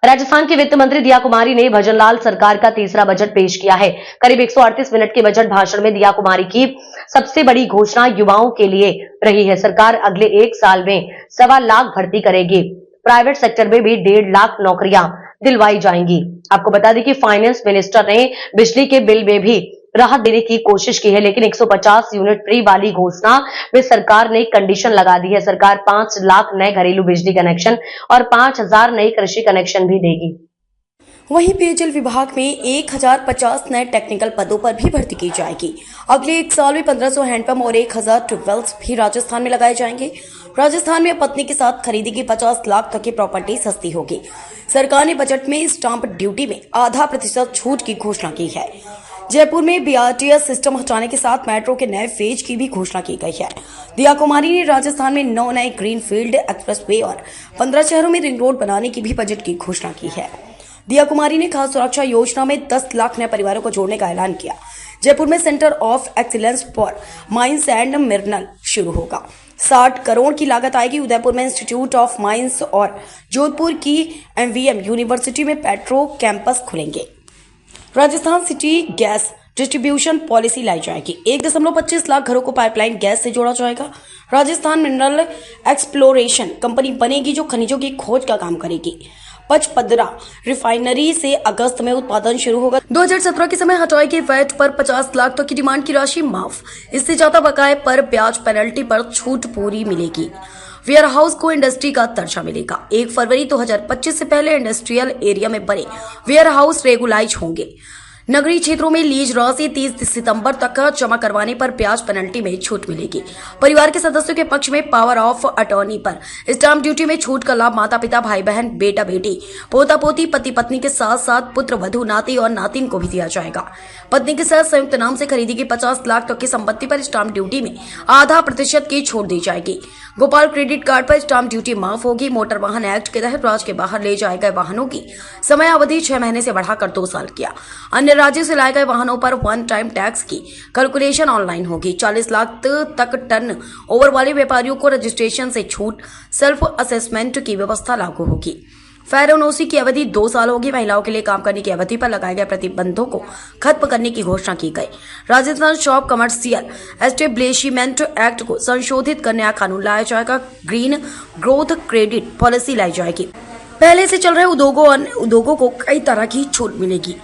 राजस्थान की वित्त मंत्री दिया कुमारी ने भजनलाल सरकार का तीसरा बजट पेश किया है। करीब 138 मिनट के बजट भाषण में दिया कुमारी की सबसे बड़ी घोषणा युवाओं के लिए रही है। सरकार अगले 1 साल में 1.25 लाख भर्ती करेगी। प्राइवेट सेक्टर में भी 1.5 लाख नौकरियां दिलवाई जाएंगी। आपको बता दें कि फाइनेंस मिनिस्टर ने बिजली के बिल में भी राहत देने की कोशिश की है, लेकिन 150 यूनिट फ्री वाली घोषणा में सरकार ने कंडीशन लगा दी है। सरकार 5 लाख नए घरेलू बिजली कनेक्शन और 5,000 नए कृषि कनेक्शन भी देगी। वहीं पेयजल विभाग में 1050 नए टेक्निकल पदों पर भी भर्ती की जाएगी। अगले 1 साल में 1500 हैंडपंप और 1000 ट्यूबवेल्स भी राजस्थान में लगाए जाएंगे। राजस्थान में पत्नी के साथ खरीदी की 50 लाख तक की प्रॉपर्टी सस्ती होगी। सरकार ने बजट में स्टाम्प ड्यूटी में आधा % छूट की घोषणा की है। जयपुर में BRTS सिस्टम हटाने के साथ मेट्रो के नए फेज की भी घोषणा की गई है। दिया कुमारी ने राजस्थान में 9 नए ग्रीनफील्ड एक्सप्रेसवे और 15 शहरों में रिंग रोड बनाने की भी बजट की घोषणा की है। दिया कुमारी ने खाद्य सुरक्षा योजना में 10 लाख नए परिवारों को जोड़ने का ऐलान किया। जयपुर में centre of excellence for mines and mineral शुरू होगा। 60 करोड़ की लागत आएगी। उदयपुर में इंस्टीट्यूट ऑफ माइंस और जोधपुर की MVM यूनिवर्सिटी में पेट्रो कैंपस खुलेंगे। Rajasthan city gas distribution policy लाई जाएगी। 1.25 लाख घरों को पाइपलाइन गैस से जोड़ा जाएगा। राजस्थान मिनरल एक्सप्लोरेशन कंपनी बनेगी जो खनिजों की खोज का काम करेगी। पचपदरा रिफाइनरी से अगस्त में उत्पादन शुरू होगा। 2017 के समय हटाई गई वैट पर 50 लाख तक की डिमांड की राशि माफ। इससे ज्यादा बकाये पर ब्याज पेनल्टी पर छूट पूरी मिलेगी। वेयर हाउस को इंडस्ट्री का दर्जा मिलेगा। 1 फरवरी 2025 से पहले इंडस्ट्रियल एरिया में बने वेयर हाउस रेगुलाइज होंगे। नगरीय क्षेत्रों में लीज राशि 30 सितंबर तक जमा करवाने पर ब्याज पेनल्टी में छूट मिलेगी। परिवार के सदस्यों के पक्ष में पावर ऑफ अटॉर्नी पर स्टाम्प ड्यूटी में छूट का लाभ माता पिता, भाई बहन, बेटा बेटी, पोता पोती, पति पत्नी के साथ साथ पुत्र वधू, नाती और नातिन को भी दिया जाएगा। पत्नी के साथ संयुक्त नाम से खरीदी की 50 लाख तक की संपत्ति पर स्टाम्प ड्यूटी में आधा % की छूट दी जाएगी। गोपाल क्रेडिट कार्ड पर स्टाम्प ड्यूटी माफ होगी। मोटर वाहन एक्ट के तहत राज्य के बाहर ले जाए गए वाहनों की समय अवधि 6 महीने से बढ़ाकर 2 साल किया। अन्य राज्यों से लाए गए वाहनों पर वन टाइम टैक्स की कैलकुलेशन ऑनलाइन होगी। 40 लाख तक टर्न ओवर वाले व्यापारियों को रजिस्ट्रेशन से छूट, सेल्फ असेसमेंट की व्यवस्था लागू होगी। फेयर एनओसी की अवधि 2 साल होगी। महिलाओं के लिए काम करने की अवधि पर लगाए गए प्रतिबंधों को खत्म करने की घोषणा की गई। Rajasthan shop commercial establishment act को संशोधित कर नया कानून लाया जाएगा। ग्रीन ग्रोथ क्रेडिट पॉलिसी लाई जाएगी। पहले से चल रहे उद्योगों को कई तरह की छूट मिलेगी।